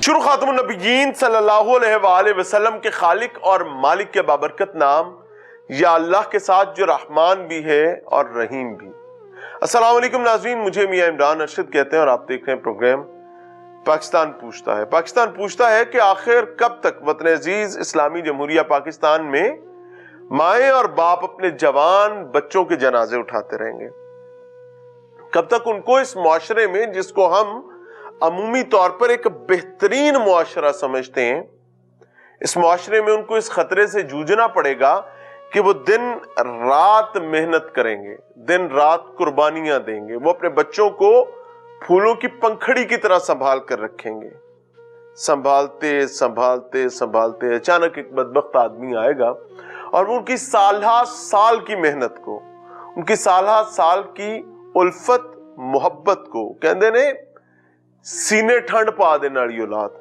शुरू खातमुन नबीयीन सल्लल्लाहु अलैहि वसल्लम के खालिक और मालिक के बाबरकत नाम या अल्लाह के साथ जो रहमान भी है और रहीम भी। अस्सलाम वालेकुम नाज़रीन, मुझे मियां इमरान अरशद कहते हैं और आप देख रहे हैं प्रोग्राम पाकिस्तान पूछता है। पाकिस्तान पूछता है कि आखिर कब तक वतन अजीज इस्लामी जमहूरिया पाकिस्तान में माएँ और बाप अपने जवान बच्चों के जनाजे उठाते रहेंगे? कब तक उनको इस मुआशरे में, जिसको हम अमूमी तौर पर एक बेहतरीन मुआशरा समझते हैं, इस मुआशरे में उनको इस खतरे से जूझना पड़ेगा कि वो दिन रात मेहनत करेंगे, दिन रात कुर्बानियां देंगे, वो अपने बच्चों को फूलों की पंखड़ी की तरह संभाल कर रखेंगे। संभालते संभालते संभालते अचानक एक बदबख्त आदमी आएगा और वो उनकी सालहा साल की मेहनत को, उनकी सालहा साल की उल्फत मोहब्बत को कहते ने सीने ठंड पा देने वाली औलाद,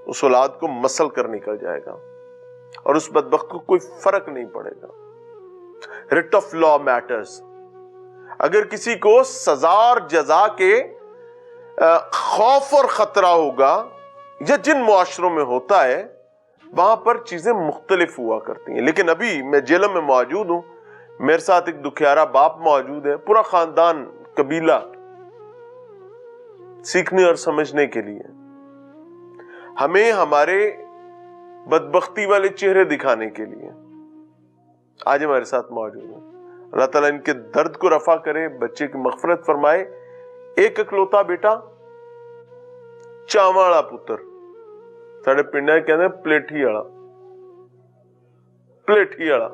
उस औलाद को मसल कर निकल जाएगा और उस बदबख्त को कोई फर्क नहीं पड़ेगा। Writ of law matters. अगर किसी को सजा और जजा के खौफ और खतरा होगा, या जिन मुआशरों में होता है वहां पर चीजें मुख्तलिफ हुआ करती हैं। लेकिन अभी मैं जेलम में मौजूद हूं, मेरे साथ एक दुखियारा बाप मौजूद है, पूरा खानदान कबीला सीखने और समझने के लिए, हमें हमारे बदबख्ती वाले चेहरे दिखाने के लिए आज हमारे साथ मौजूद है। अल्लाह ताला इनके दर्द को रफा करे, बच्चे की मगफरत फरमाए। एक इकलौता बेटा, चावाला पुत्र, साढ़े पिंडा कहते प्लेठी वाला, प्लेठी वाला,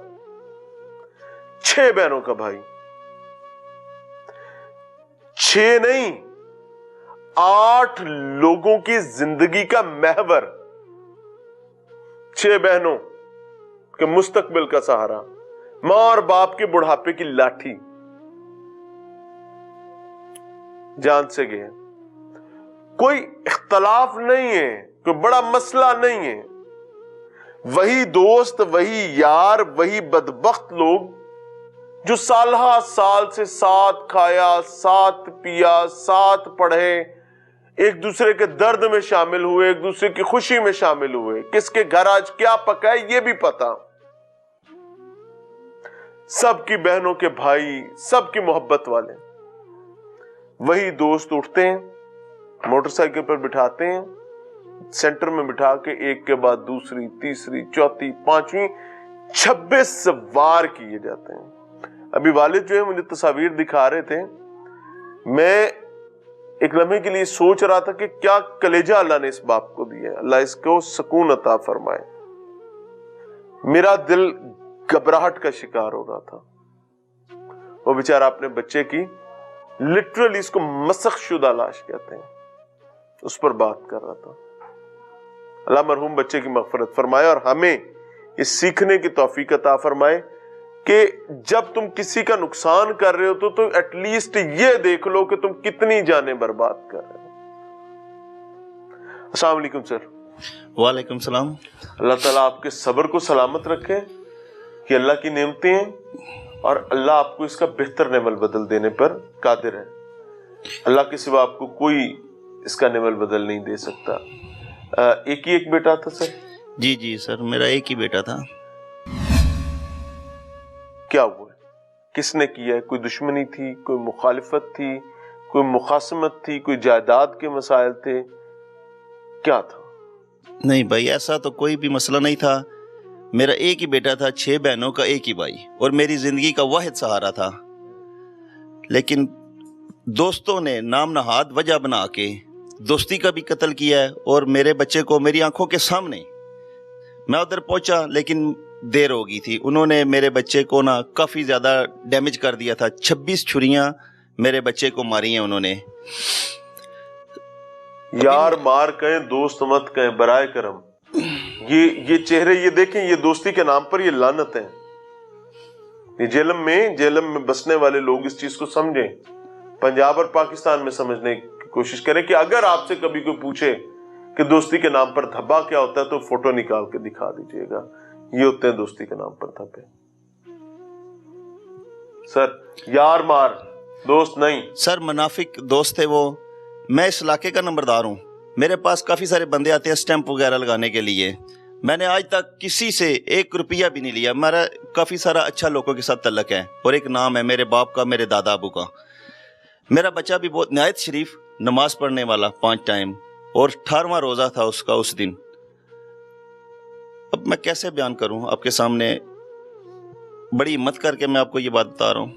6 बहनों का भाई, 6 नहीं 8 लोगों की जिंदगी का महवर, 6 बहनों के मुस्तकबिल का सहारा, मां और बाप के बुढ़ापे की लाठी, जान से गए। कोई इख्तलाफ नहीं है, कोई बड़ा मसला नहीं है। वही दोस्त, वही यार, वही बदबख्त लोग जो सालहा साल से साथ खाया, साथ पिया, साथ पढ़े, एक दूसरे के दर्द में शामिल हुए, एक दूसरे की खुशी में शामिल हुए, किसके घर आज क्या पका है ये भी पता, सबकी बहनों के भाई, सबकी मोहब्बत वाले, वही दोस्त उठते हैं, मोटरसाइकिल पर बिठाते हैं, सेंटर में बिठा के एक के बाद दूसरी, तीसरी, चौथी, पांचवी 26 वार किए जाते हैं। अभी वालिद जो है मुझे तस्वीर दिखा रहे थे, मैं एक लम्हे के लिए सोच रहा था कि क्या कलेजा अल्लाह ने इस बाप को दिया है, अल्लाह इसको सुकून अता फरमाए। मेरा दिल घबराहट का शिकार हो रहा था। वो बेचारा अपने बच्चे की, लिटरली इसको मसख शुदा लाश कहते हैं, उस पर बात कर रहा था। अल्लाह मरहूम बच्चे की मगफरत फरमाए और हमें इस सीखने की तौफीक अता फरमाए कि जब तुम किसी का नुकसान कर रहे हो तो एटलीस्ट ये देख लो कि तुम कितनी जानें बर्बाद कर रहे हो। अस्सलाम वालेकुम सर। वालेकुम सलाम। अल्लाह ताला आपके सब्र को सलामत रखे, कि अल्लाह की नेमतें हैं और अल्लाह आपको इसका बेहतर नेमल बदल देने पर कादिर है। अल्लाह के सिवा आपको कोई इसका नेमल बदल नहीं दे सकता। एक ही एक बेटा था सर? जी जी सर, मेरा एक ही बेटा था। क्या हुआ, किसने किया? कोई दुश्मनी थी, कोई मुखालिफत थी, कोई मुखासमत थी, कोई जायदाद के मसाइल थे, क्या था? नहीं भाई, ऐसा तो कोई भी मसला नहीं था। मेरा एक ही बेटा था, 6 बहनों का एक ही भाई, और मेरी जिंदगी का वाहिद सहारा था। लेकिन दोस्तों ने नाम नहाद वजह बना के दोस्ती का भी कत्ल किया है, और मेरे बच्चे को मेरी आंखों के सामने, मैं उधर पहुंचा लेकिन देर हो गई थी, उन्होंने मेरे बच्चे को ना काफ़ी ज़्यादा डैमेज कर दिया था। 26 छुरियां मेरे बच्चे को मारी हैं उन्होंने। यार मार कहें, दोस्त मत कहें, बराए करम। ये चेहरे ये देखें, ये दोस्ती के नाम पर ये लानत है। ये जेलम में बसने वाले लोग इस चीज को समझें, पंजाब और पाकिस्तान में समझने की कोशिश करें कि अगर आपसे कभी कोई पूछे कि दोस्ती के नाम पर धब्बा क्या होता है तो फोटो निकाल के दिखा दीजिएगा। ये होते हैं दोस्ती के नाम पर धब्बे। सर यार मार, दोस्त नहीं। सर मुनाफिक दोस्त थे वो। मैं इस इलाके का नंबरदार हूँ, میرے پاس کافی سارے بندے آتے ہیں اسٹیمپ وغیرہ لگانے کے لیے. میں نے آج تک کسی سے 1 روپیہ بھی نہیں لیا. میرا کافی سارا اچھا لوگوں کے ساتھ تعلق ہے اور ایک نام ہے میرے باپ کا, میرے دادا ابو کا. میرا بچہ بھی بہت نہایت شریف, نماز پڑھنے والا 5 ٹائم, اور 18واں روزہ تھا اس کا اس دن. اب میں کیسے بیان کروں آپ کے سامنے, بڑی ہمت کر کے میں آپ کو یہ بات بتا رہا ہوں.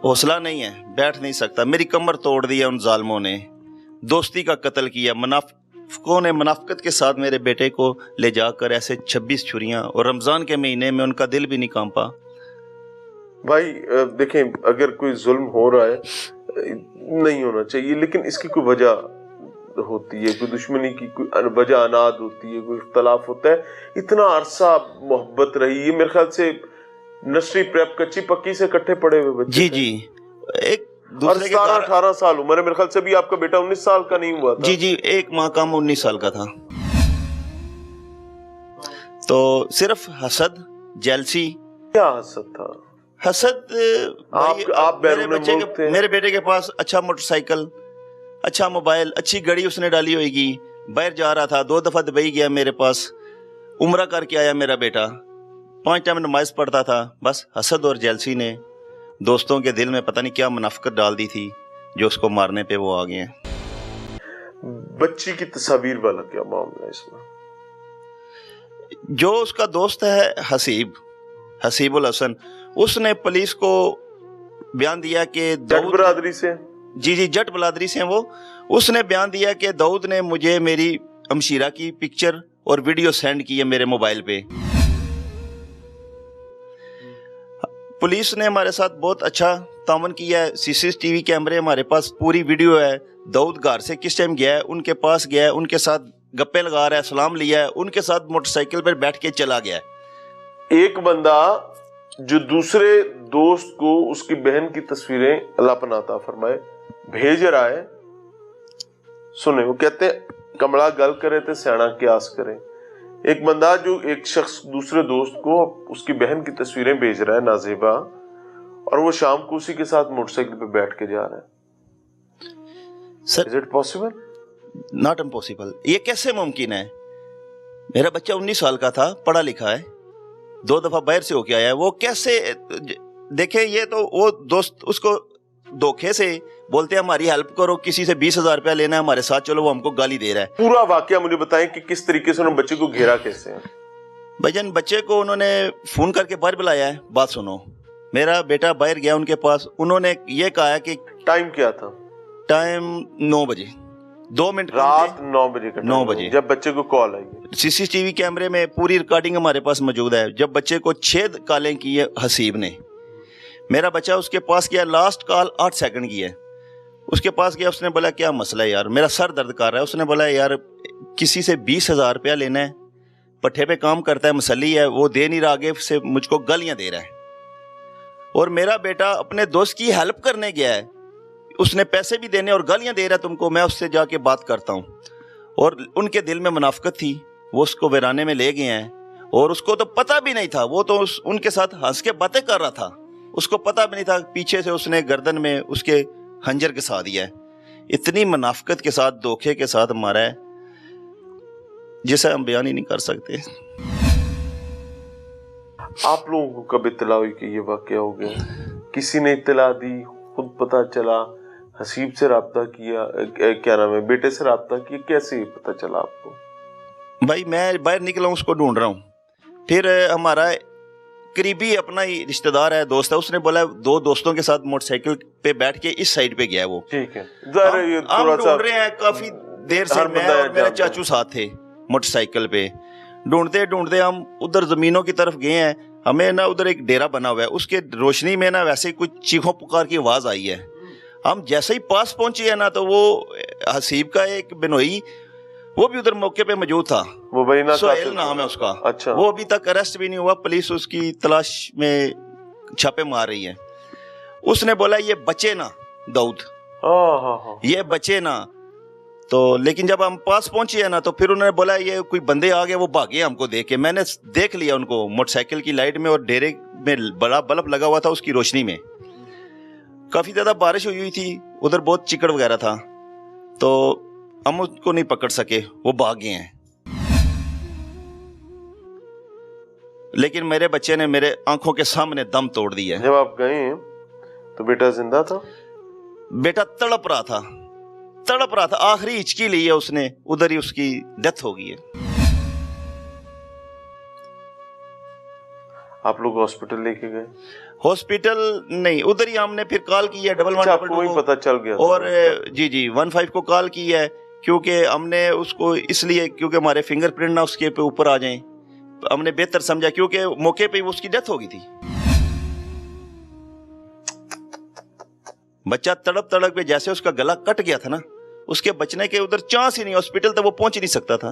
حوصلہ نہیں ہے, بیٹھ نہیں سکتا. میری کمر توڑ دی ہے ان ظالموں نے, دوستی کا قتل کیا. منافقوں نے منافقت کے ساتھ میرے بیٹے کو لے جا کر ایسے 26 چھریاں, اور رمضان کے مہینے میں ان کا دل بھی نہیں کانپا. بھائی دیکھیں, اگر کوئی ظلم ہو رہا ہے نہیں ہونا چاہیے, لیکن اس کی کوئی وجہ ہوتی ہے, کوئی دشمنی کی کوئی وجہ اناد ہوتی ہے, کوئی اختلاف ہوتا ہے. اتنا عرصہ محبت رہی ہے, میرے خیال سے نرسری پریپ کچی پکی سے کٹھے پڑے ہوئے بچے. جی جی, ایک اور دوسرے کے 17-18 سال عمر ہے. میرے خیال سے بھی آپ کا بیٹا 19 سال کا نہیں ہوا تھا. جی جی, 1 ماہ کم 19 سال کا تھا. تو صرف حسد, جیلسی. کیا حسد تھا؟ حسد, آپ بیرون ملک تھے, میرے بیٹے کے پاس اچھا موٹر سائیکل, اچھا موبائل, اچھی گھڑی اس نے ڈالی ہوئے گی. باہر جا رہا تھا, 2 دفعہ دبئی گیا میرے پاس, عمرہ کر کے آیا میرا بیٹا, 5 ٹائم نماز پڑھتا تھا. بس حسد اور جیلسی نے دوستوں کے دل میں پتہ نہیں کیا منافقت ڈال دی تھی, جو اس کو مارنے پہ وہ آ گئے ہیں. بچی کی تصاویر والا کیا معاملہ ہے اس میں؟ جو اس کا دوست ہے حسیب الحسن, اس نے پولیس کو بیان دیا کہ جٹ برادری سے, جی جی جٹ برادری سے ہیں وہ. اس نے بیان دیا کہ داؤد نے مجھے میری ہمشیرہ کی پکچر اور ویڈیو سینڈ کی ہے میرے موبائل پہ. پولیس نے ہمارے ساتھ بہت اچھا تعاون کیا ہے. CCTV کیمرے ہمارے پاس, پوری ویڈیو ہے. داؤد گھر سے کس ٹائم گیا ہے, ان کے پاس گیا ہے, ان کے ساتھ گپے لگا رہا ہے, سلام لیا ہے, ان کے ساتھ موٹر سائیکل پر بیٹھ کے چلا گیا ہے. ایک بندہ جو دوسرے دوست کو اس کی بہن کی تصویریں, اللہ پناہ عطا فرمائے, بھیج رہا ہے. سنیں, وہ کہتے ہیں کمڑا گل کرے تے سیاڑا قیاس کرے. ایک بندہ جو ایک شخص دوسرے دوست کو اس کی بہن کی تصویریں بھیج رہا ہے نازیبا, اور وہ شام کو اسی کے ساتھ موٹر سائیکل پہ بیٹھ کے جا رہا ہے. سر, Is it possible? Not impossible. یہ کیسے ممکن ہے؟ میرا بچہ 19 سال کا تھا, پڑھا لکھا ہے, 2 دفعہ باہر سے ہو کے آیا ہے. وہ کیسے دیکھیں, یہ تو وہ دوست اس کو دھوکے سے بولتے ہیں ہماری ہیلپ کرو, کسی سے 20,000 روپیہ لینا ہے ہمارے ساتھ چلو, وہ ہم کو گالی دے رہا ہے. پورا واقعہ مجھے بتائیں کہ کس طریقے سے انہوں نے بچے کو گھیرا کیسے ہیں؟ بھائی جان, بچے کو انہوں نے فون کر کے باہر بلایا ہے. بات سنو, میرا بیٹا باہر گیا ان کے پاس, انہوں نے یہ کہا کہ ٹائم کیا تھا؟ ٹائم 9 بجے, 2 منٹ رات 9 بجے کا 9 بجے جب بچے کو کال آئی. CCTV کیمرے میں پوری ریکارڈنگ ہمارے پاس موجود ہے. جب بچے کو 6 کالیں کی ہے حسیب نے, میرا بچہ اس کے پاس گیا, لاسٹ کال 8 سیکنڈ کی ہے. اس کے پاس گیا, اس نے بولا کیا مسئلہ ہے یار, میرا سر درد کر رہا ہے. اس نے بولا یار کسی سے 20,000 روپیہ لینا ہے, پٹھے پہ کام کرتا ہے, مسلی ہے, وہ دے نہیں رہا, آگے سے مجھ کو گالیاں دے رہا ہے. اور میرا بیٹا اپنے دوست کی ہیلپ کرنے گیا ہے, اس نے پیسے بھی دینے اور گالیاں دے رہا ہے تم کو, میں اس سے جا کے بات کرتا ہوں. اور ان کے دل میں منافقت تھی, وہ اس کو ویرانے میں لے گئے ہیں, اور اس کو تو پتہ بھی نہیں تھا, وہ تو ان کے ساتھ ہنس کے باتیں کر رہا تھا, اس کو پتہ بھی نہیں تھا, پیچھے سے اس نے گردن میں اس کے خنجر کے ساتھ دیا ہے. اتنی منافقت کے ساتھ, دھوکے کے ساتھ مارا ہے جسے ہم بیان ہی نہیں کر سکتے. آپ لوگوں کو کب اطلاع ہوئی کہ یہ واقعہ ہو گیا؟ کسی نے اطلاع دی, خود پتہ چلا, حسیب سے رابطہ کیا, کیا نام ہے, بیٹے سے رابطہ کیا, کیسے یہ پتہ چلا آپ کو؟ بھائی میں باہر نکلا ہوں, اس کو ڈھونڈ رہا ہوں. پھر ہمارا قریبی اپنا ہی رشتہ دار ہے, دوست ہے, اس نے بولا 2 دوستوں کے ساتھ موٹر سائیکل پہ بیٹھ کے اس سائیڈ پہ گیا. وہ ٹھیک ہے, ہم ڈھونڈ رہے ہیں کافی دیر سے, میں اور میرا چاچو ساتھ تھے موٹر سائیکل پہ. ڈھونڈتے ڈھونڈتے ہم ادھر زمینوں کی طرف گئے ہیں. ہمیں نا ادھر ایک ڈیرا بنا ہوا ہے, اس کے روشنی میں نا ویسے کچھ چیخوں پکار کی آواز آئی ہے. ہم جیسے ہی پاس پہنچے ہیں نا, تو وہ حسیب کا ایک بنوئی, وہ بھی ادھر موقع پہ موجود تھا, سہیل نام ہے اس کا. اچھا, وہ ابھی تک اریسٹ بھی نہیں ہوا, پولیس اس کی تلاش میں چھاپے مار رہی ہے. اس نے بولا یہ بچے نا داؤد, یہ بچے نا. تو لیکن جب ہم پاس پہنچے ہیں نا, تو پھر انہوں نے بولا یہ کوئی بندے آ گئے, وہ بھاگے ہم کو دیکھ کے. میں نے دیکھ لیا ان کو موٹر سائیکل کی لائٹ میں, اور ڈیرے میں بڑا بلب لگا ہوا تھا اس کی روشنی میں. کافی زیادہ بارش ہوئی تھی ادھر, بہت چکڑ وغیرہ تھا. تو हम उसको नहीं पकड़ सके, वो भाग गए हैं। लेकिन मेरे बच्चे ने मेरे आंखों के सामने दम तोड़ दिया। जब आप गए तो बेटा जिंदा था? बेटा तड़प रहा था, आखिरी हिचकी ली है उसने, उधर ही उसकी डेथ हो गई है। आप लोग हॉस्पिटल लेके गए? हॉस्पिटल नहीं, उधर ही हमने फिर कॉल की है 1112 को, वही पता चल गया और जी 15 को कॉल की है, क्योंकि हमने उसको इसलिए क्योंकि हमारे फिंगरप्रिंट ना उसके पे ऊपर आ जाएं, हमने बेहतर समझा, क्योंकि मौके पे उसकी डेथ हो गई थी। बच्चा तड़प पे जैसे उसका गला कट गया था ना, उसके बचने के उधर चांस ही नहीं, हॉस्पिटल तक वो पहुंच ही नहीं सकता था।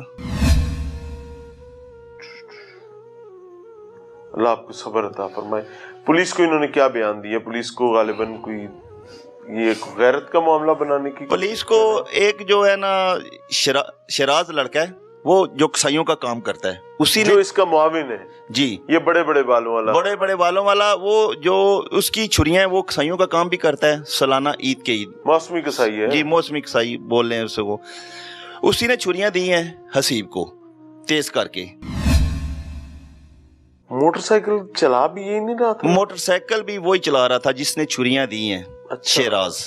अल्लाह आपको सब्र अता फरमाए। पुलिस को इन्होंने क्या बयान दिया? पुलिस को गालिबन कोई ये गैरत का मामला बनाने की, पुलिस को एक जो है ना शराज लड़का है, वो जो कसाईयों का काम करता है, उसी जो इसका मुआविन है जी, ये बड़े बड़े बालों वाला, वो जो उसकी छुरियां हैं, वो कसाईयों का काम भी करता है। सालाना ईद के ईद मौसमी कसाई है जी, मौसमी कसाई बोल रहे हैं उसको। उसी ने छुरियां दी हैं हसीब को तेज करके। मोटरसाइकिल चला भी यही नहीं रहा था? मोटरसाइकिल भी वही चला रहा था जिसने छुरियां दी हैं। अच्छा। शेराज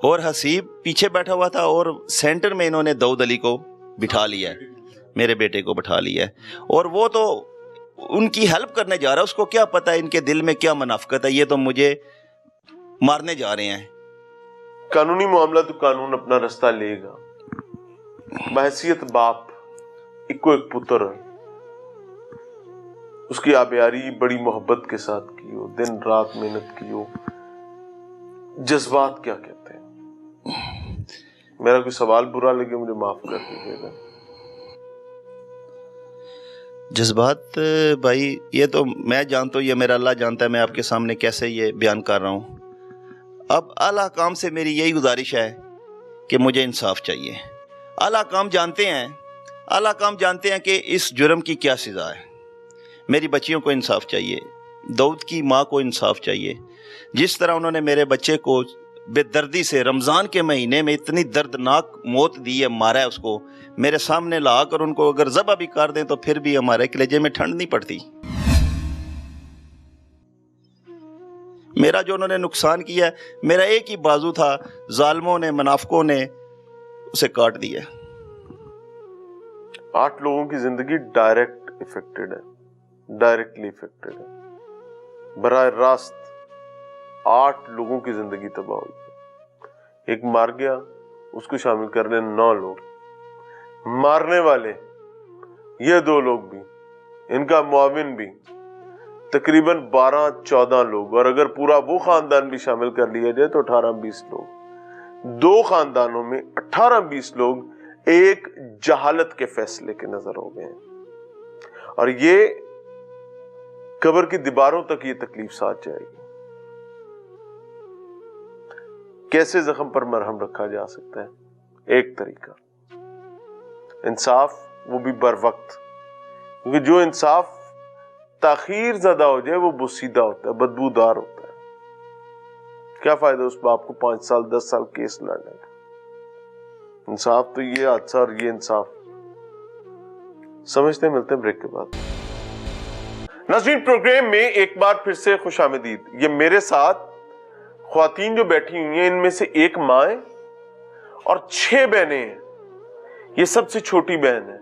और हसीब पीछे बैठा हुआ था, और सेंटर में इन्होंने दाऊद अली को बिठा लिया है, मेरे बेटे को बिठा लिया है, और वो तो उनकी हेल्प करने जा रहा है। उसको क्या पता है इनके दिल में क्या मुनाफिकत है, ये तो मुझे मारने जा रहे हैं। कानूनी मामला तो कानून अपना रास्ता लेगा। बहैसियत बाप, इको एक पुत्र, उसकी आबियारी बड़ी मोहब्बत के साथ की हो, दिन रात मेहनत की हो। जज्बात क्या कहते हैं? मेरा कोई सवाल बुरा लगे मुझे माफ कर दीजिएगा। जज्बात भाई, ये तो मैं जानता हूँ, ये मेरा अल्लाह जानता है मैं आपके सामने कैसे ये बयान कर रहा हूँ। अब आला काम से मेरी यही गुजारिश है कि मुझे इंसाफ चाहिए। आला काम जानते हैं कि इस जुर्म की क्या सज़ा है। मेरी बच्चियों को इंसाफ चाहिए, दाऊद की माँ को इंसाफ चाहिए। जिस तरह उन्होंने मेरे बच्चे को बेदर्दी से रमज़ान के महीने में इतनी दर्दनाक मौत दी है, मारा है उसको, मेरे सामने ला कर उनको अगर ज़बह भी कर दें तो फिर भी हमारे कलेजे में ठंड नहीं पड़ती। मेरा जो उन्होंने नुकसान किया है, मेरा एक ही बाजू था, जालिमों ने, मुनाफिकों ने उसे काट दिया। 8 लोगों की जिंदगी डायरेक्टली इफेक्टेड है। बराह रास्त 8 लोगों की जिंदगी तबाह हुई। एक मार गया, उसको शामिल कर ले 9 लोग। मारने वाले ये 2 लोग भी, इनका मुआविन भी, तकरीबन 12-14 लोग, और अगर पूरा वो खानदान भी शामिल कर लिया जाए तो 18-20 लोग। 2 खानदानों में 18-20 लोग एक जहालत के फैसले के नजर हो गए हैं, और ये कब्र की दीवारों तक ये तकलीफ साथ जाएगी। कैसे जख्म पर मरहम रखा जा सकता है? एक तरीका इंसाफ, वो भी बर वक्त, क्योंकि जो इंसाफ ताखीर ज़्यादा हो जाए वो बोसीदा होता है, बदबूदार होता है। क्या फायदा उस बाप को 5 साल 10 साल केस लड़ने का? इंसाफ तो ये हादसा और ये इंसाफ। समझते मिलते हैं ब्रेक के बाद। नाज़रीन, प्रोग्राम में एक बार फिर से खुशामदीद। ये मेरे साथ ख्वातीन जो बैठी हुई हैं, इनमें से एक माँ है और 6 बहनें हैं। ये सबसे छोटी बहन है।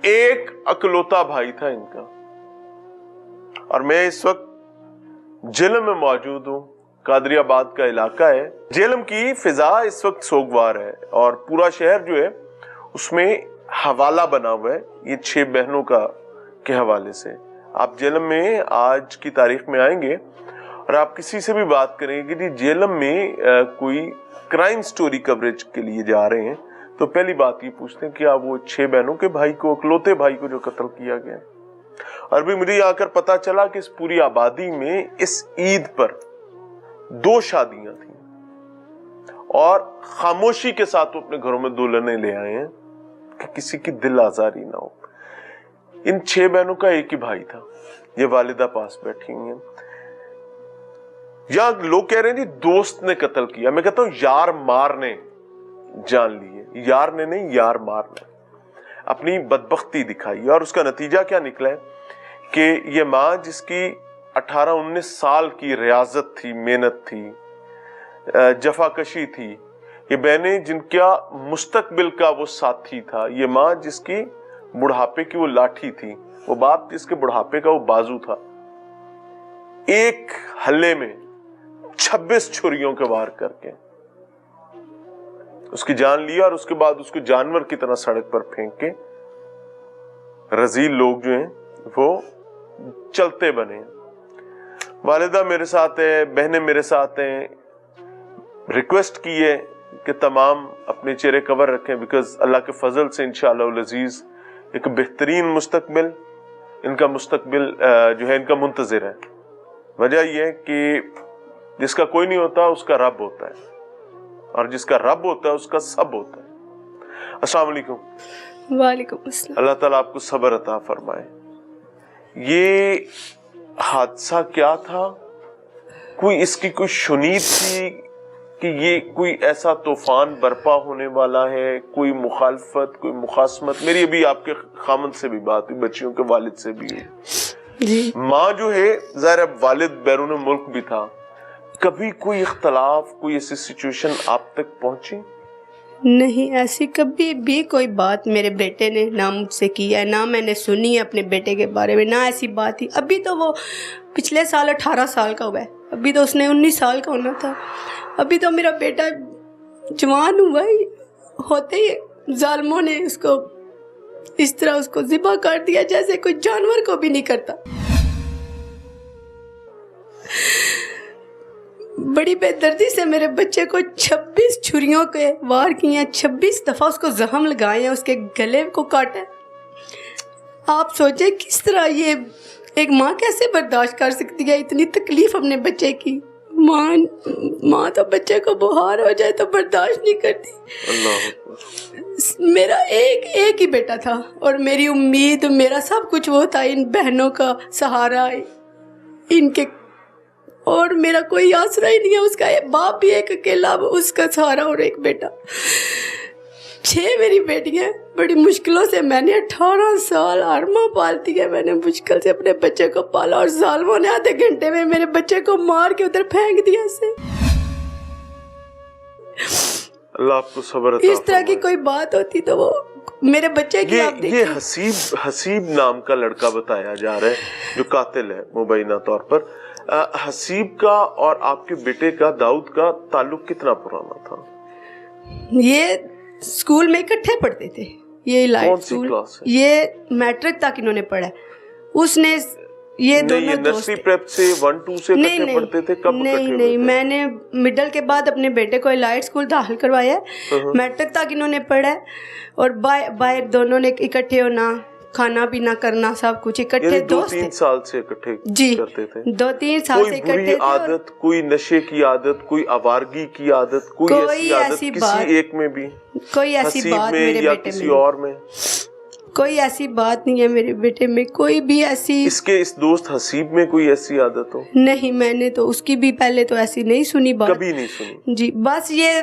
एक अकलौता भाई था इनका, और मैं इस वक्त जेलम में मौजूद हूं। कादरियाबाद का इलाका है। जेलम की फिजा इस वक्त सोगवार है, और पूरा शहर जो है उसमें हवाला बना हुआ है ये 6 बहनों का के हवाले से। आप जेलम में आज की तारीख में आएंगे और आप किसी से भी बात करेंगे कि जेलम में कोई क्राइम स्टोरी कवरेज के लिए जा रहे हैं, तो पहली बात ये पूछते हैं कि आप वो 6 बहनों के भाई को, अकलौते भाई को जो कत्ल किया गया। और भी मुझे आकर पता चला कि इस पूरी आबादी में इस ईद पर 2 शादियां थी, और खामोशी के साथ वो अपने घरों में दुल्हनें ले आए हैं कि किसी की दिल आजारी ना हो। इन 6 बहनों का एक ही भाई था। ये वालिदा पास बैठी हुई हैं। या लोग कह रहे हैं जी दोस्त ने कत्ल किया। मैं कहता हूं यार मार ने, जान लिए, यार ने नहीं यार मार ने अपनी बदबख्ती दिखाई। और उसका नतीजा क्या निकला है कि ये माँ जिसकी 18-19 साल की रियाजत थी, मेहनत थी, जफाकशी थी, ये बहनें जिनका मुस्तकबिल का वो साथी था, ये माँ जिसकी बुढ़ापे की वो लाठी थी, वो बाप जिसके बुढ़ापे का वो बाजू था, एक हल्ले में 26 छुरियों के वार करके उसकी जान लिया और उसके बाद उसको जानवर की तरह सड़क पर फेंक के रजील लोग जो हैं वो चलते बने। वालिदा मेरे साथ है, बहनें मेरे साथ हैं, रिक्वेस्ट की है कि तमाम अपने चेहरे कवर रखें, बिकॉज अल्लाह के फजल से इंशाअल्लाह उल अजीज एक बेहतरीन मुस्तकबिल, इनका मुस्तकबिल जो है इनका मुंतज़िर है। वजह यह है कि जिसका कोई नहीं होता उसका रब होता है, और जिसका रब होता है उसका सब होता है। अस्सलाम वालेकुम। वालेकुम अस्सलाम। अल्लाह ताला आपको सब्र अता फरमाए। ये हादसा क्या था? कोई इसकी कोई शुनीद थी कि ये कोई ऐसा तूफान बर्पा होने वाला है, कोई मुखालफत, कोई मुखासमत? मेरी अभी आपके खामद से भी बात हुई, बच्चियों के वालिद से भी हुई जी। माँ जो है ज़ाहिर अब वालिद बैरून मुल्क भी था, कभी कोई इख्तलाफ, कोई ऐसी सिचुएशन आप तक पहुंची? नहीं, ऐसी कभी भी कोई बात मेरे बेटे ने ना मुझसे की है, ना मैंने सुनी है अपने बेटे के बारे में, ना ऐसी बात ही। अभी तो वो पिछले साल 18 साल का हुआ है, अभी तो उसने 19 साल का होना था। अभी तो मेरा बेटा जवान हुआ ही होते ही जालिमों ने उसको इस तरह उसको ज़िबा कर दिया जैसे कोई जानवर को भी नहीं करता। बड़ी बेदर्दी से मेरे बच्चे को 26 छुरियों के वार किए हैं, 26 दफ़ा उसको जख्म लगाए हैं, उसके गले को काटा है। आप सोचे किस तरह ये एक माँ कैसे बर्दाश्त कर सकती है इतनी तकलीफ अपने बच्चे की। माँ तो बच्चे को बुखार हो जाए तो बर्दाश्त नहीं करती। अल्लाह। मेरा एक ही बेटा था और मेरी उम्मीद, मेरा सब कुछ वो था, इन बहनों का सहारा, इनके, और मेरा कोई आसरा ही नहीं है। उसका बाप भी एक अकेला, उसका सहारा, और एक बेटा। 6 मेरी बेटियां। बड़ी मुश्किलों से मैंने 18 साल आरमा पालती है, मैंने मुश्किल से अपने बच्चे को पाला, और जालिमों ने आधे घंटे में मेरे बच्चे को मार के उधर फेंक दिया से। अल्लाह आपको सब्र अता इस तरह की कोई बात होती तो वो मेरे बच्चे की आप देखिए। ये हसीब नाम का लड़का बताया जा रहा है जो कातिल है मुबैना तौर पर। हसीब का और आपके बेटे का, दाऊद का, ताल्लुक कितना पुराना था? ये स्कूल में इकट्ठे पढ़ते थे, ये लाइट स्कूल, ये मैट्रिक तक इन्होंने पढ़ा है। उसने ये दोनों नर्सरी प्रेप से 1-2 से इकट्ठे पढ़ते थे? कब नहीं, मैंने मिडिल के बाद अपने बेटे को लाइट स्कूल दाखिल करवाया है। मैट्रिक तक इन्होंने पढ़ा है, और बाहर दोनों ने इकट्ठे होना, खाना पीना करना, सब कुछ इकट्ठे। 2-3 साल से इकट्ठे करते थे। 2-3 साल से इकट्ठे थे। आदत, कोई नशे की आदत, कोई आवारगी की आदत, कोई ऐसी आदत किसी एक में भी? कोई ऐसी बात मेरे बेटे में और में कोई ऐसी बात नहीं है मेरे बेटे में, कोई भी ऐसी। इस दोस्त हसीब में कोई ऐसी आदत हो? नहीं, मैंने तो उसकी भी पहले तो ऐसी नहीं सुनी बात, कभी नहीं सुनी जी। बस ये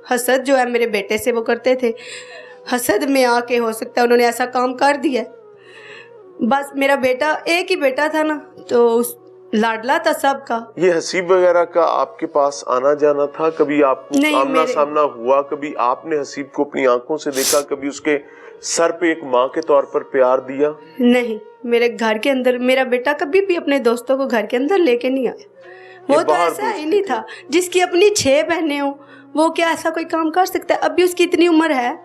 हसद जो है मेरे बेटे से वो करते थे, हसद में आके हो सकता है उन्होंने ऐसा काम कर दिया। बस मेरा बेटा एक ही बेटा था ना, तो लाडला था सबका। ये हसीब वगैरह का आपके पास आना जाना था? कभी आपको आमना सामना हुआ? कभी आपने हसीब को अपनी आंखों से देखा? कभी उसके सर पे एक माँ के तौर पर प्यार दिया? नहीं, मेरे घर के अंदर मेरा बेटा कभी भी अपने दोस्तों को घर के अंदर लेके नहीं आया। वो तो ऐसा ही नहीं था। जिसकी अपनी 6 बहनें हो, वो क्या ऐसा कोई काम कर सकता है? अभी उसकी इतनी उम्र है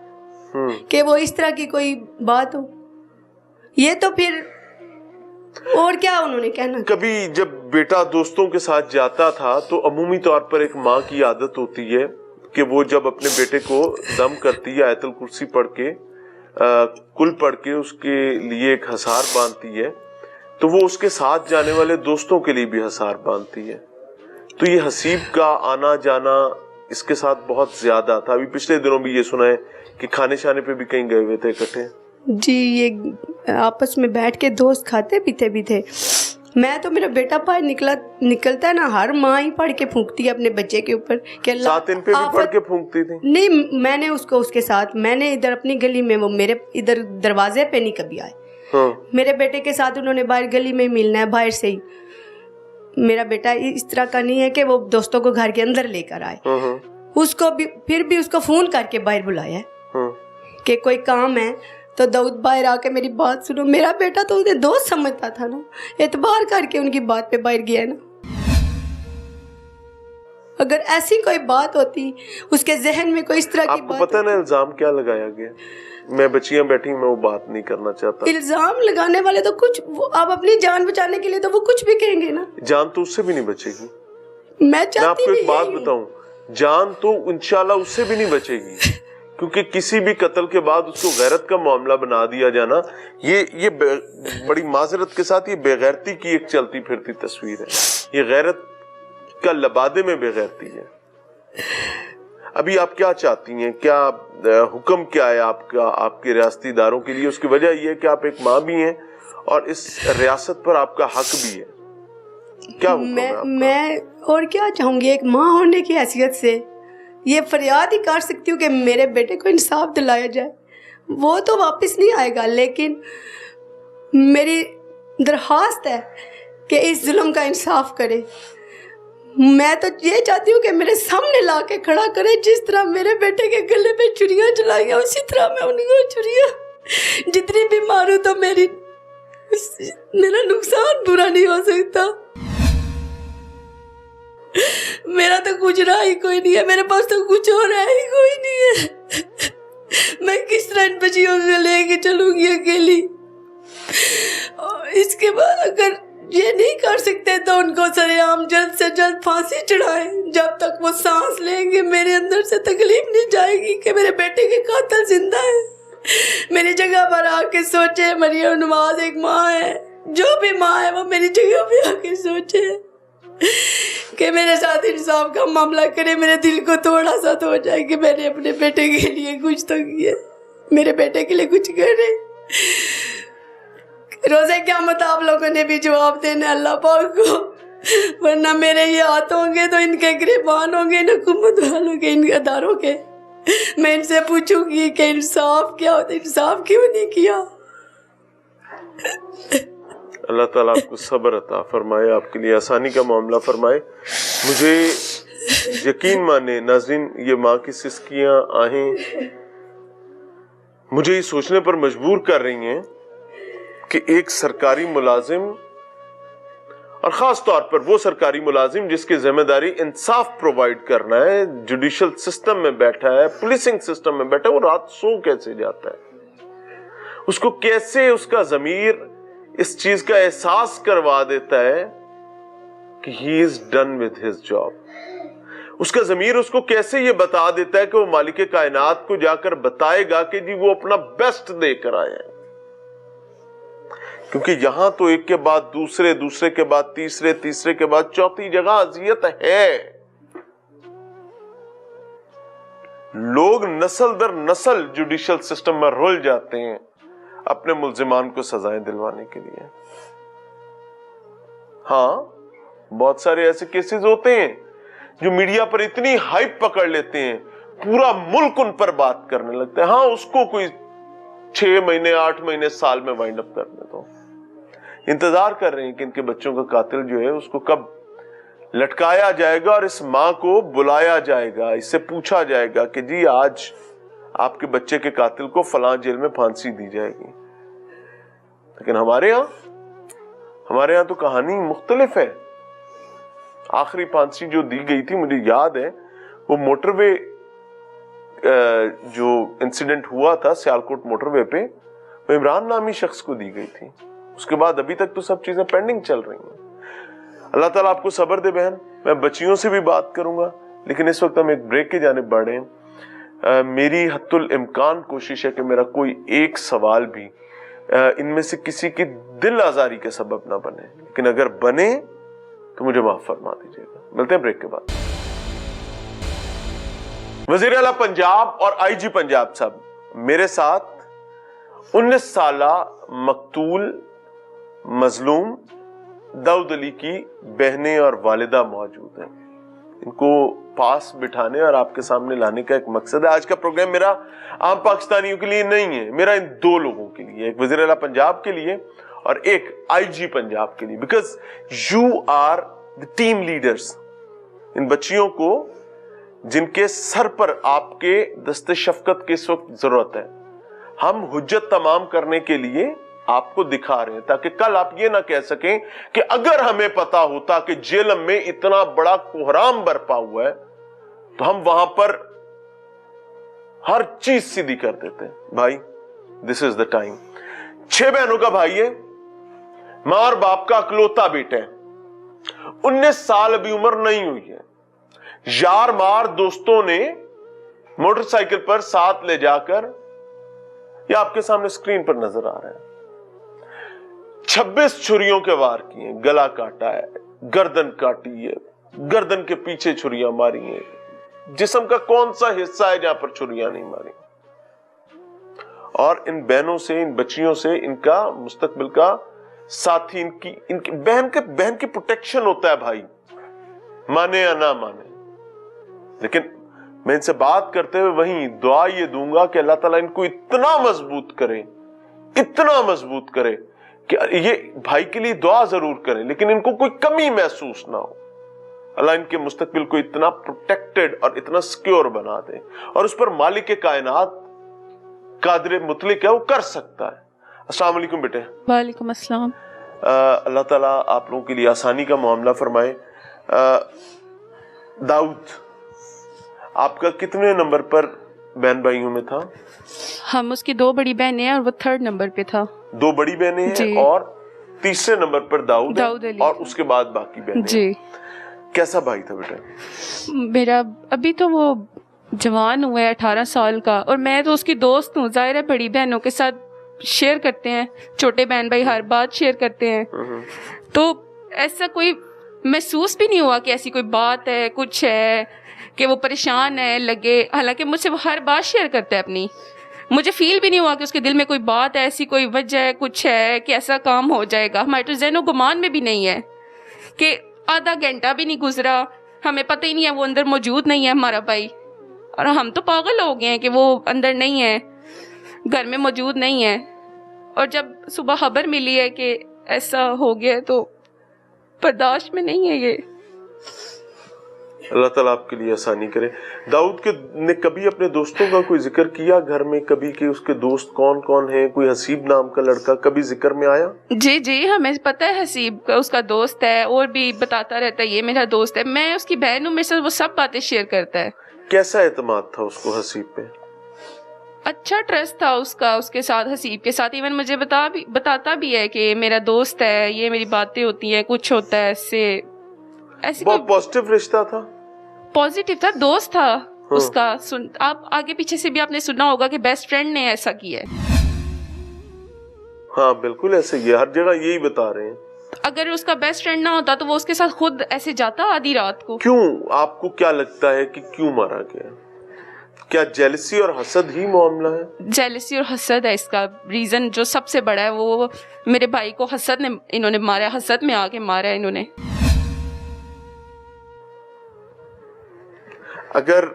कि वो इस तरह की कोई बात हो, ये तो फिर और क्या उन्होंने कहना। कभी जब बेटा दोस्तों के साथ जाता था तो अमूमी तौर पर एक माँ की आदत होती है कि वो जब अपने बेटे को दम करती है, आयतुल कुर्सी पढ़ के, कुल पढ़ के उसके लिए एक हसार बांधती है, तो वो उसके साथ जाने वाले दोस्तों के लिए भी हसार बांधती है। तो ये हसीब का आना जाना इसके साथ बहुत ज्यादा था। अभी पिछले दिनों भी ये सुना है कि खाने शाने पे भी कहीं गए हुए थे इकट्ठे। जी, ये आपस में बैठ के दोस्त खाते पीते भी थे। मैं तो मेरा बेटा बाहर निकलता है ना, हर माँ ही पढ़ के फूंकती है अपने बच्चे के ऊपर कि अल्लाह साथ इन पे भी पढ़ के फूंकती थी? नहीं, मैंने उसके साथ, मैंने इधर अपनी गली में, वो मेरे इधर दरवाजे पे नहीं कभी आए। हाँ। मेरे बेटे के साथ उन्होंने बाहर गली में मिलना है, बाहर से ही। मेरा बेटा इस तरह का नहीं है कि वो दोस्तों को घर के अंदर लेकर आए। उसको भी फिर भी उसको फोन करके बाहर बुलाया है कि कोई काम है तो दाऊद बाहर आके मेरी बात सुनो। मेरा बेटा तो उन्हें दोस्त समझता था ना, एतबार करके उनकी बात पे बाहर गया ना। अगर ऐसी कोई बात होती उसके जहन में कोई इस तरह की बात, पता ना इल्जाम क्या लगाया गया? मैं बच्चियां बैठी, मैं वो बात नहीं करना चाहता। इल्जाम लगाने वाले तो कुछ, आप अपनी जान बचाने के लिए तो वो कुछ भी कहेंगे ना। जान तो उससे भी नहीं बचेगी। मैं आपको एक बात बताऊं, जान तो इंशाल्लाह उससे भी नहीं बचेगी, क्योंकि किसी भी कत्ल के बाद उसको गैरत का मामला बना दिया जाना, ये बड़ी माजरत के साथ ये बेगैरती की एक चलती फिरती तस्वीर है। ये गैरत का लबादे में बेगैरती है। अभी आप क्या चाहती हैं? क्या हुक्म क्या है आपका आपके रियासती इदारों के लिए? उसकी वजह यह है कि आप एक माँ भी हैं और इस रियासत पर आपका हक भी है। क्या हुक्म है आपका? मैं और क्या चाहूंगी, एक माँ होने की हैसियत से ये फरियाद ही कर सकती हूँ कि मेरे बेटे को इंसाफ दिलाया जाए। वो तो वापस नहीं आएगा, लेकिन मेरी दरख्वास्त है कि इस जुल्म का इंसाफ करे। मैं तो ये चाहती हूँ कि मेरे सामने ला के खड़ा करे। जिस तरह मेरे बेटे के गले पे छुरियाँ चलाई हैं, उसी तरह मैं उनको छुरियाँ जितनी भी मारूं तो मेरा नुकसान पूरा नहीं हो सकता। मेरा तो कुछ रहा ही कोई नहीं है, मेरे पास तो कुछ और है ही कोई नहीं है। मैं किस तरह इन बच्चियों को लेके चलूंगी अकेली? और इसके बाद अगर ये नहीं कर सकते तो उनको सरेआम जल्द से जल्द फांसी चढ़ाएं। जब तक वो सांस लेंगे मेरे अंदर से तकलीफ नहीं जाएगी कि मेरे बेटे के कातिल जिंदा है। मेरी जगह पर आके सोचे, मरियम नवाज एक माँ है, जो भी माँ है वो मेरी जगह पे आके सोचे कि मेरे साथ इंसाफ का मामला करे। मेरे दिल को थोड़ा सा तो हो जाए कि मैंने अपने बेटे के लिए कुछ तो किया, मेरे बेटे के लिए कुछ करे। रोज़े क़यामत आप लोगों ने भी जवाब देना अल्लाह पाक को, वरना मेरे ये हाथ होंगे तो इनके गिरबान होंगे इन हुकूमत वालों के, इन अदारों के। मैं इनसे पूछूंगी कि इंसाफ क्या होता, इंसाफ क्यों नहीं किया। अल्लाह ताला आपको सब्र अता फरमाए, आपके लिए आसानी का मामला फरमाए। मुझे यकीन माने नाज़रीन, ये माँ की सिसकियाँ आहें मुझे ये सोचने पर मजबूर कर रही हैं कि एक सरकारी मुलाजिम, और खास तौर पर वो सरकारी मुलाजिम जिसकी जिम्मेदारी इंसाफ प्रोवाइड करना है, जुडिशल सिस्टम में बैठा है, पुलिसिंग सिस्टम में बैठा है, वो रात सो कैसे जाता है? उसको कैसे उसका ज़मीर इस चीज का एहसास करवा देता है कि he is done with his job? उसका ज़मीर उसको कैसे ये बता देता है कि वो मालिक कायनात को जाकर बताएगा कि जी वो अपना बेस्ट देकर आया है? क्योंकि यहां तो एक के बाद दूसरे, दूसरे के बाद तीसरे, तीसरे के बाद चौथी जगह अजियत है। लोग नस्ल दर नस्ल जुडिशल सिस्टम में रुल जाते हैं अपने मुल्जिमान को सजाएं दिलवाने के लिए। हाँ, बहुत सारे ऐसे केसेस होते हैं जो मीडिया पर इतनी हाइप पकड़ लेते हैं, पूरा मुल्क उन पर बात करने लगता है। हाँ, उसको कोई 6 महीने, 8 महीने, साल में वाइंड अप करने दो। इंतजार कर रहे हैं कि इनके बच्चों का कातिल जो है उसको कब लटकाया जाएगा और इस माँ को बुलाया जाएगा, इससे पूछा जाएगा कि जी आज आपके बच्चे के कातिल को फलां जेल में फांसी दी जाएगी। लेकिन हमारे यहां तो कहानी मुख्तलिफ है। आखिरी फांसी जो दी गई थी, मुझे याद है, वो मोटरवे जो इंसिडेंट हुआ था सियालकोट मोटरवे पे, वो इमरान नामी शख्स को दी गई थी। उसके बाद अभी तक तो सब चीजें पेंडिंग चल रही हैं। अल्लाह ताला आपको सब्र दे बहन। मैं बच्चियों से भी बात करूंगा, लेकिन इस वक्त हम एक ब्रेक की जानिब बढ़े हैं। मेरी हत्तुल इम्कान कोशिश है कि मेरा कोई एक सवाल भी इनमें से किसी की दिल आजारी के सबब ना बने, लेकिन अगर बने तो मुझे माफ फरमा दीजिएगा। मिलते हैं ब्रेक के बाद। वजीर आला पंजाब और आईजी पंजाब साहब मेरे साथ 19 साला मकतूल, मजलूम दाऊद अली की बहनें और वालिदा मौजूद हैं। इनको पास बिठाने और आपके सामने लाने का एक मकसद है। आज का प्रोग्राम मेरा आम पाकिस्तानियों के लिए नहीं है, मेरा इन दो लोगों के लिए, एक वज़ीर आला पंजाब के लिए और एक आईजी पंजाब के लिए, because you are the team leaders. इन बच्चियों को जिनके सर पर आपके दस्ते शफकत की इस वक्त जरूरत है, हम हुज्जत तमाम करने के लिए आपको दिखा रहे हैं, ताकि कल आप ये ना कह सकें कि अगर हमें पता होता कि जेलम में इतना बड़ा कोहराम बरपा हुआ है तो हम वहां पर हर चीज सीधी कर देते। भाई, दिस इज द टाइम। 6 बहनों का भाई है, मां और बाप का अकलौता बेटा है, 19 साल अभी उम्र नहीं हुई है। यार मार दोस्तों ने मोटरसाइकिल पर साथ ले जाकर, ये आपके सामने स्क्रीन पर नजर आ रहा है, 26 छुरियों के वार किए, गला काटा है, गर्दन काटी है, गर्दन के पीछे छुरियां मारी हैं, जिस्म का कौन सा हिस्सा है जहां पर छुरियां नहीं मारी। और इन बहनों से, इन बच्चियों से इनका मुस्तकबिल का साथी, इनकी बहन की प्रोटेक्शन होता है भाई, माने या ना माने। लेकिन मैं इनसे बात करते हुए वहीं दुआ ये दूंगा कि अल्लाह ताला इनको इतना मजबूत करे, इतना मजबूत करे कि ये भाई के लिए दुआ जरूर करें, लेकिन इनको कोई कमी महसूस ना हो। अल्लाह इनके मुस्तकबिल को इतना प्रोटेक्टेड और इतना सिक्योर बना दे, और उस पर मालिक के कायनात कादिर मुतलिक है, वो कर सकता है। अस्सलाम वालेकुम बेटे। वालेकुम अस्सलाम। अल्लाह ताला आप लोगों के लिए आसानी का मामला फरमाए। दाऊद, आपका कितने नंबर पर बहन भाइयों में था? हम उसकी 2 बड़ी बहनें हैं और वो 3rd नंबर पे था। 2 बड़ी बहनें हैं और तीसरे नंबर पर दाऊद अली, और उसके बाद बाकी बहनें। जी। कैसा भाई था बेटा? मेरा अभी तो वो जवान हुआ है, 18 साल का, और मैं तो उसकी दोस्त हूँ। जाहिर है बड़ी बहनों के साथ शेयर करते हैं, छोटे बहन भाई हर बात शेयर करते हैं, तो ऐसा कोई महसूस भी नहीं हुआ कि ऐसी कोई बात है, कुछ है कि वो परेशान है लगे। हालांकि मुझसे वो हर बात शेयर करता है अपनी, मुझे फील भी नहीं हुआ कि उसके दिल में कोई बात है, ऐसी कोई वजह है, कुछ है कि ऐसा काम हो जाएगा। हमारे तो ज़हनो गुमान में भी नहीं है कि आधा घंटा भी नहीं गुजरा, हमें पता ही नहीं है वो अंदर मौजूद नहीं है हमारा भाई, और हम तो पागल हो गए हैं कि वो अंदर नहीं है, घर में मौजूद नहीं है। और जब सुबह खबर मिली है कि ऐसा हो गया तो बर्दाश्त में नहीं है ये। अल्लाह ताला आपके लिए आसानी करे। दाऊद के ने कभी अपने दोस्तों का कोई जिक्र किया घर में कभी कि उसके दोस्त कौन कौन है? कोई हसीब नाम का लड़का कभी जिक्र में आया? जी जी, हमें पता है हसीब का उसका दोस्त है, और भी बताता रहता है ये मेरा दोस्त है। मैं उसकी बहन हूँ, मेरे साथ वो सब बातें शेयर करता है। कैसा एतमाद था उसको हसीब पे? अच्छा ट्रस्ट था उसका उसके साथ, हसीब के साथ। इवन मुझे बताता भी है कि मेरा दोस्त है, ये मेरी बातें होती हैं, कुछ होता है ऐसे बहुत पॉजिटिव रिश्ता था, पॉजिटिव था, दोस्त था उसका। आप आगे पीछे से भी आपने सुना होगा कि बेस्ट फ्रेंड ने ऐसा किया है। हाँ बिल्कुल ऐसे ही, हर जगह यही बता रहे हैं। अगर उसका बेस्ट फ्रेंड ना होता तो वो उसके साथ खुद ऐसे जाता आधी रात को। क्यों? आपको क्या लगता है कि क्यों मारा गया? क्या जेलसी और हसद ही मामला है? जेलसी और हसद है इसका रीजन, जो सबसे बड़ा है। वो मेरे भाई को हसद ने इन्होंने मारा, हसद में आके मारा है इन्होंने। अगर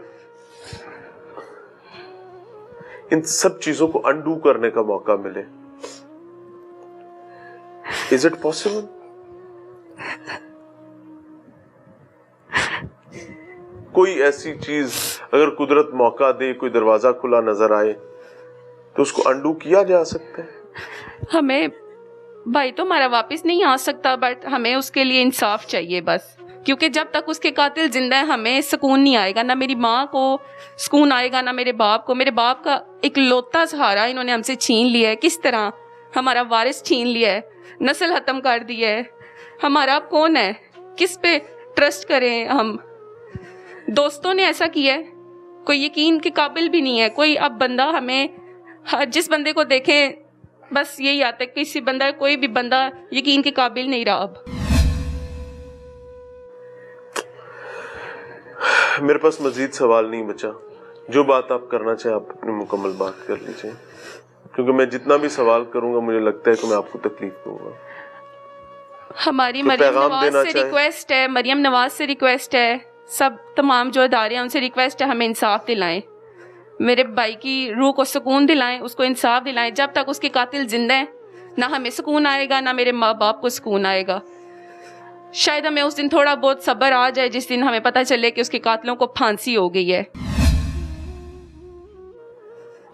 इन सब चीजों को अनडू करने का मौका मिले, इज इट पॉसिबल? कोई ऐसी चीज अगर कुदरत मौका दे, कोई दरवाजा खुला नजर आए, तो उसको अनडू किया जा सकता है? हमें भाई तो हमारा वापस नहीं आ सकता, बट हमें उसके लिए इंसाफ चाहिए बस। क्योंकि जब तक उसके कातिल जिंदा है हमें सुकून नहीं आएगा, ना मेरी माँ को सुकून आएगा, ना मेरे बाप को। मेरे बाप का एक लौता सहारा इन्होंने हमसे छीन लिया है। किस तरह हमारा वारिस छीन लिया है, नस्ल खत्म कर दी है। हमारा अब कौन है, किस पे ट्रस्ट करें हम? दोस्तों ने ऐसा किया है, कोई यकीन के काबिल भी नहीं है कोई। अब बंदा हमें जिस बंदे को देखें बस यही आता है, किसी बंदा, कोई भी बंदा यकीन के काबिल नहीं रहा अब। मेरे पास मजीद सवाल नहीं बचा। जो बात आप करना चाहें आप अपनी मुकम्मल बात कर लीजिए, क्योंकि मैं जितना भी सवाल करूंगा मुझे लगता है कि मैं आपको तकलीफ दूंगा। ہماری کوئی مریم پیغام نواز دینا سے چاہیں؟ ریکویسٹ ہے، مریم نواز سے ریکویسٹ ہے، سب تمام جو ادارے ہیں ان سے ریکویسٹ ہے ہمیں انصاف دلائیں، میرے بھائی کی روح کو سکون دلائیں، اس کو انصاف دلائیں. جب تک اس کے قاتل زندہ ہیں نہ ہمیں سکون آئے گا، نہ میرے ماں باپ کو سکون آئے گا. شاید ہمیں اس دن تھوڑا بہت صبر آ جائے جس دن ہمیں پتہ چلے کہ اس کے قاتلوں کو پھانسی ہو گئی ہے،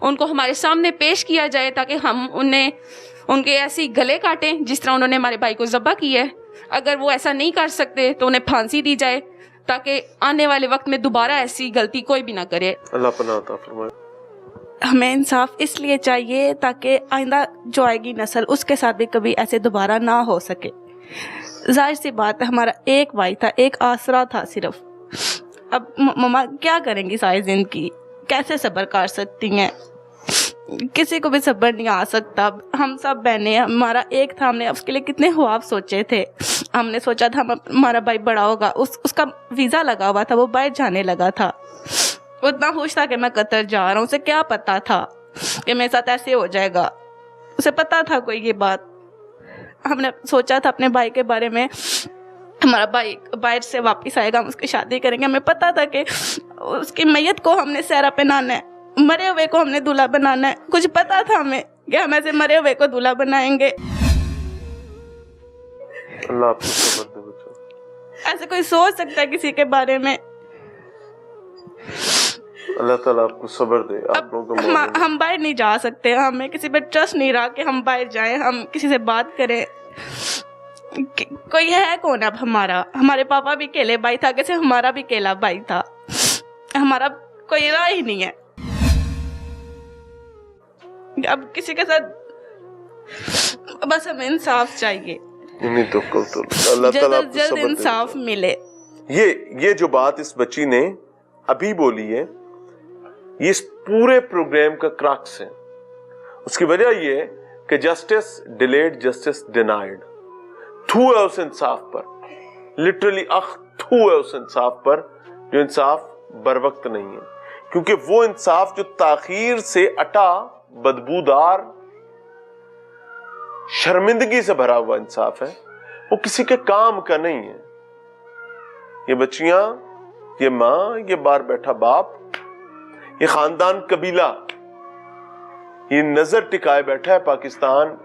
ان کو ہمارے سامنے پیش کیا جائے تاکہ ہم ان کے ایسی گلے کاٹیں جس طرح انہوں نے ہمارے بھائی کو ذبح کیا ہے. اگر وہ ایسا نہیں کر سکتے تو انہیں پھانسی دی جائے تاکہ آنے والے وقت میں دوبارہ ایسی غلطی کوئی بھی نہ کرے. اللہ پناہ عطا فرمائے. ہمیں انصاف اس لیے چاہیے تاکہ آئندہ جو آئے گی نسل اس کے ساتھ بھی کبھی ایسے دوبارہ نہ ہو سکے. ظاہر سی بات ہے ہمارا ایک بھائی تھا، ایک آسرا تھا صرف. اب مما کیا کریں گی ساری زندگی، کیسے صبر کر سکتی ہیں؟ کسی کو بھی صبر نہیں آ سکتا. ہم سب بہنیں، ہمارا ایک تھا، ہم نے اس کے لیے کتنے خواب سوچے تھے. ہم نے سوچا تھا ہمارا بھائی بڑا ہوگا، اس کا ویزا لگا ہوا تھا، وہ باہر جانے لگا تھا. وہ اتنا خوش تھا کہ میں قطر جا رہا ہوں. اسے کیا پتا تھا کہ میرے ساتھ ایسے ہو جائے گا؟ اسے پتا تھا کوئی یہ بات؟ ہم نے سوچا تھا اپنے بھائی کے بارے میں، ہمارا بھائی باہر سے واپس آئے گا، ہم اس کی شادی کریں گے. ہمیں پتا تھا کہ اس کی میت کو ہم نے سہرا پہنانا ہے، مرے ہوئے کو ہم نے دولہا بنانا ہے. کچھ پتا تھا ہمیں کہ ہم ایسے مرے ہوئے کو دولہا بنائیں گے. اللہ آپ کو صبر دے بچہ. ایسے کوئی سوچ سکتا ہے کسی کے بارے میں؟ اللہ تعالیٰ آپ کو صبر دے. آپ لوگوں کو ہم باہر نہیں جا سکتے، ہمیں کسی پہ ٹرسٹ نہیں رہا کہ ہم باہر جائیں، ہم کسی سے بات کریں. کوئی ہے کون اب ہمارا؟ ہمارے پاپا بھی اکیلے بھائی تھا، کیسے ہمارا بھی اکیلا بھائی تھا. ہمارا کوئی راہ ہی نہیں ہے. اب کسی کے ساتھ بس ہمیں انصاف چاہیے، نہیں تو اللہ تعالیٰ آپ جلد کو جلد صبر دے. انصاف ملے. یہ جو بات اس بچی نے ابھی بولی ہے، یہ اس پورے پروگرام کا کراکس ہے. اس کی وجہ یہ ہے کہ جسٹس ڈیلیڈ، جسٹس ڈینائیڈ. تھو ہے اس انصاف پر، لٹرلی تھو ہے اس انصاف پر جو انصاف بر وقت نہیں ہے. کیونکہ وہ انصاف جو تاخیر سے اٹا، بدبودار، شرمندگی سے بھرا ہوا انصاف ہے، وہ کسی کے کام کا نہیں ہے. یہ بچیاں، یہ ماں، یہ باہر بیٹھا باپ، یہ خاندان قبیلہ، یہ نظر ٹکائے بیٹھا ہے پاکستان،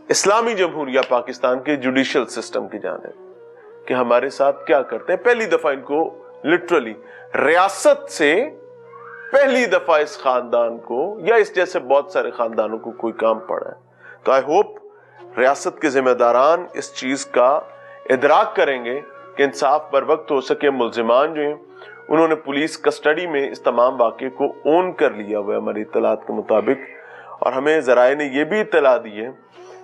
اسلامی جمہوریہ پاکستان کے جوڈیشل سسٹم کی جانب کہ ہمارے ساتھ کیا کرتے ہیں. پہلی دفعہ ان کو لٹرلی ریاست سے پہلی دفعہ اس خاندان کو یا اس جیسے بہت سارے خاندانوں کو کوئی کام پڑا ہے. تو آئی ہوپ ریاست کے ذمہ داران اس چیز کا ادراک کریں گے کہ انصاف بر وقت ہو سکے. ملزمان جو ہیں انہوں نے پولیس کسٹڈی میں اس تمام واقعے کو اون کر لیا ہوا ہے ہماری اطلاعات کے مطابق. اور ہمیں ذرائع نے یہ بھی اطلاع دی ہے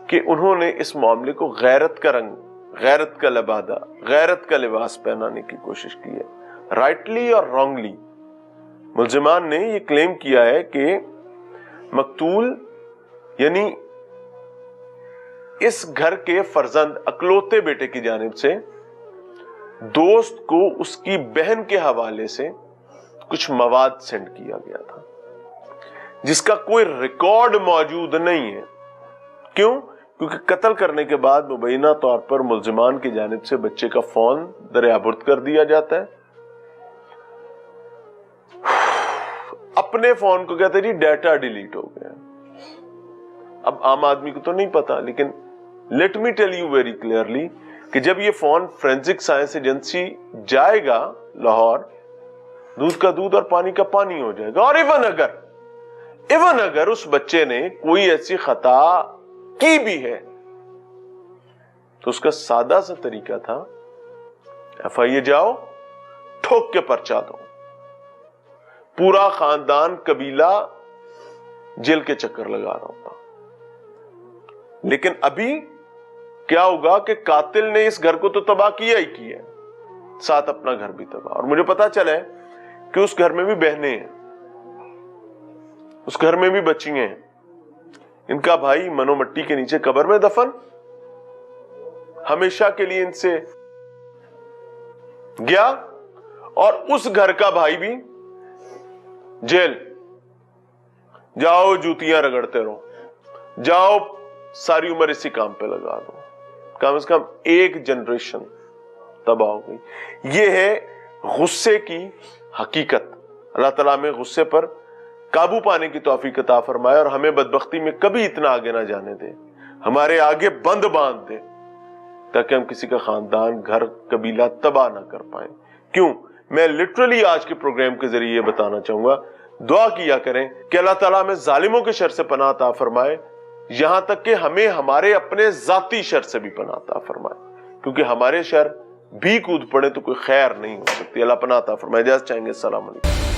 کہ انہوں نے اس معاملے کو غیرت کا رنگ، غیرت کا لبادہ، غیرت کا لباس پہنانے کی کوشش کی ہے. رائٹلی اور رانگلی ملزمان نے یہ کلیم کیا ہے کہ مقتول یعنی اس گھر کے فرزند اکلوتے بیٹے کی جانب سے دوست کو اس کی بہن کے حوالے سے کچھ مواد سینڈ کیا گیا تھا جس کا کوئی ریکارڈ موجود نہیں ہے. کیوں؟ کیونکہ قتل کرنے کے بعد مبینہ طور پر ملزمان کی جانب سے بچے کا فون دریابرد کر دیا جاتا ہے. اپنے فون کو کہتے ہیں جی ڈیٹا ڈیلیٹ ہو گیا. اب عام آدمی کو تو نہیں پتا، لیکن let me tell you very clearly کہ جب یہ فون فورینسک سائنس ایجنسی جائے گا لاہور، دودھ کا دودھ اور پانی کا پانی ہو جائے گا. اور ایون اگر اس بچے نے کوئی ایسی خطا کی بھی ہے تو اس کا سادہ سا طریقہ تھا ایف آئی اے جاؤ، ٹھوک کے پرچہ دو، پورا خاندان قبیلہ جیل کے چکر لگا رہا ہوتا. لیکن ابھی کیا ہوگا کہ قاتل نے اس گھر کو تو تباہ کیا ہی کیا ہے، ساتھ اپنا گھر بھی تباہ. اور مجھے پتا چلا ہے کہ اس گھر میں بھی بہنیں ہیں، اس گھر میں بھی بچیاں ہیں. ان کا بھائی منو مٹی کے نیچے قبر میں دفن، ہمیشہ کے لیے ان سے گیا. اور اس گھر کا بھائی بھی جیل. جاؤ جوتیاں رگڑتے رہو، جاؤ ساری عمر اسی کام پہ لگا دو. कम से कम एक जनरेशन तबाह हो गई। ये है गुस्से की हकीकत। अल्लाह ताला हमें गुस्से पर काबू पाने की तौफीक अता फरमाए और हमें बदबख्ती में कभी इतना आगे ना जाने दे, हमारे आगे बंद बांध दे, ताकि हम किसी का खानदान, घर, कबीला तबाह ना कर पाए। क्यों? मैं लिटरली आज के प्रोग्राम के जरिए ये बताना चाहूंगा, दुआ किया करें कि अल्लाह ताला हमें जालिमों के शर से पनाह अता फरमाए, यहां तक कि हमें हमारे अपने जाती शर से भी पनाह अता फरमाए, क्योंकि हमारे शर भी कूद पड़े तो कोई खैर नहीं हो सकती। अल्लाह पनाह अता फरमाए। इजाज़त चाहेंगे। अस्सलाम वालेकुम।